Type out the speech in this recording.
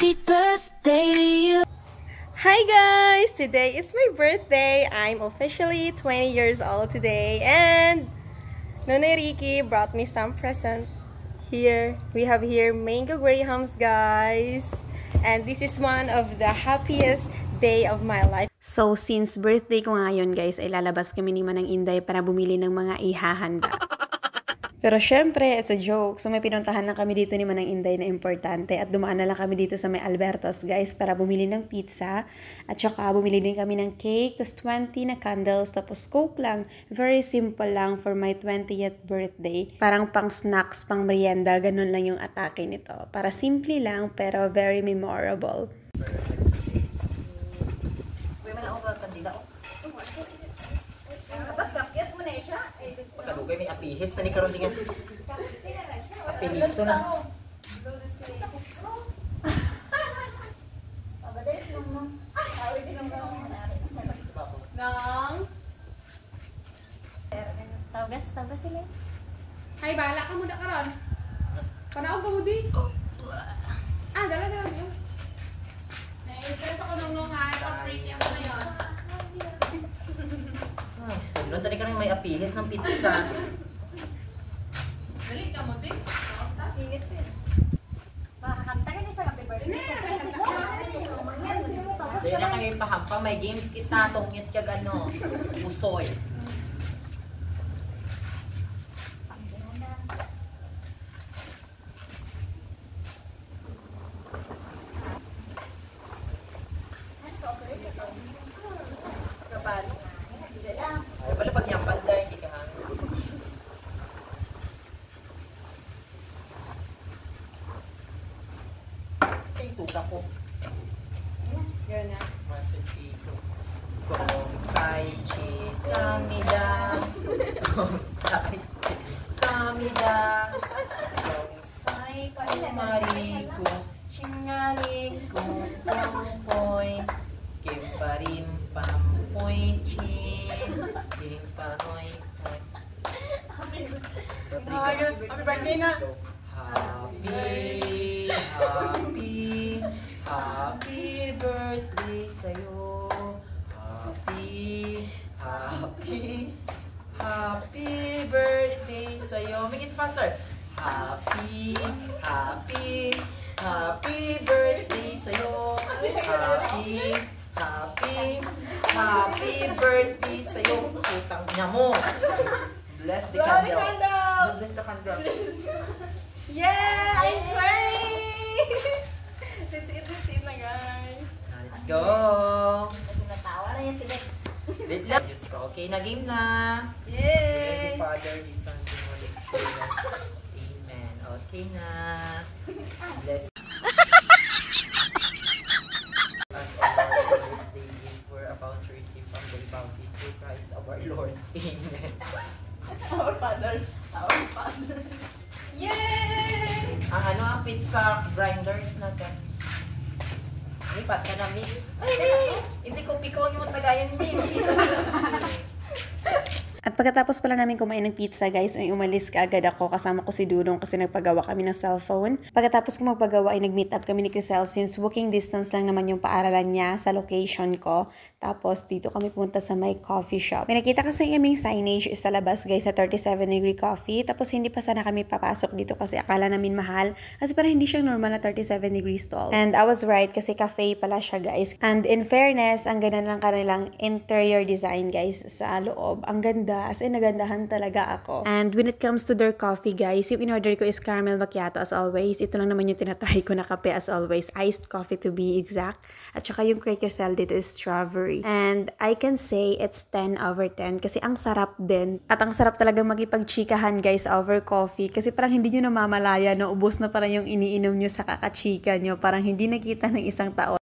Happy birthday to you. Hi guys! Today is my birthday. I'm officially 20 years old today and Nonoy Ricky brought me some present. Here, we have here mango grahams guys. And this is one of the happiest day of my life. So, since birthday ko ngayon guys, ay lalabas kami ni Manang Inday para bumili ng mga ihahanda. Pero syempre, it's a joke. So may pinuntahan lang kami dito ni Manang Inday na importante. At dumaan na lang kami dito sa may Albertos, guys, para bumili ng pizza. At saka bumili din kami ng cake, tapos 20 na candles, tapos coke lang. Very simple lang for my 20th birthday. Parang pang snacks, pang merienda, ganun lang yung atake nito. Para simple lang, pero very memorable. Pagkadugay may apihis na ni karon dingan. Apihis na. Tagas sila. Hay, bala ka muna karon. Panaog ka mo di. Dala niyo. Na-stress ako nung nga, pag-print niya ko na yun. Pagnoon tani karon may apihis ng pizza. Dali ka mo di. Init ko yun. Makakanta ka niya sa happy birthday. Dahil na kami pahampa, may games kita, tungit ka gano. Usoy. Ay, wala pag niyang pantay, hindi ka hangin. Ay, tuka ko. Yun na. Gonsai chisamida. Gonsai chisamida. Gonsai kumariku. Chingaling kumpoy. Kimparim pampoy chin. Kimpanoy poy. Happy birthday na. Happy birthday sa'yo. Happy birthday sa'yo. Make it faster. Happy birthday sa'yo. Happy birthday sa'yo. Utang niya mo. Bless the candle. Bless the candle. Yeah! I'm 20! Let's eat na guys. Let's go. Kasi natawa na yan si Lex. Wait lang. Diyos ko. Okay na, game na. Yay! The Father, the Son, the Holy Spirit. Amen. Okay na. Bless us, O Lord, this day we're about to receive from the bounty through Christ our Lord. Amen. Our fathers. Yay! Ang pizza grinders natin. Lipat ka na, Mi. Ay, Mi! Hindi ko pikaw yung tagayan, Mi. At pagkatapos pala namin kumain ng pizza guys, ay umalis kaagad ako kasama ko si Dudong kasi nagpagawa kami ng cellphone. Pagkatapos ko magpagawa ay nag-meet up kami ni Crisel since walking distance lang naman yung paaralan niya sa location ko. Tapos dito kami pumunta sa my coffee shop. May nakita kasi kaming signage sa labas guys sa 37° coffee. Tapos hindi pa sana kami papasok dito kasi akala namin mahal. Kasi parang hindi siya normal na 37° stall. And I was right kasi cafe pala siya guys. And in fairness, ang ganda ng kanilang interior design guys sa loob. Ang ganda. As in, nagandahan talaga ako. And when it comes to their coffee, guys, yung in-order ko is caramel macchiato as always. Ito lang naman yung tinatry ko na kape as always. Iced coffee to be exact. At saka yung Quaker Cell dito is strawberry. And I can say it's 10/10 kasi ang sarap din. At ang sarap talaga magipagchikahan, guys, over coffee. Kasi parang hindi nyo namamalaya na ubos na parang yung iniinom nyo sa kakachika nyo. Parang hindi nakita ng isang taon.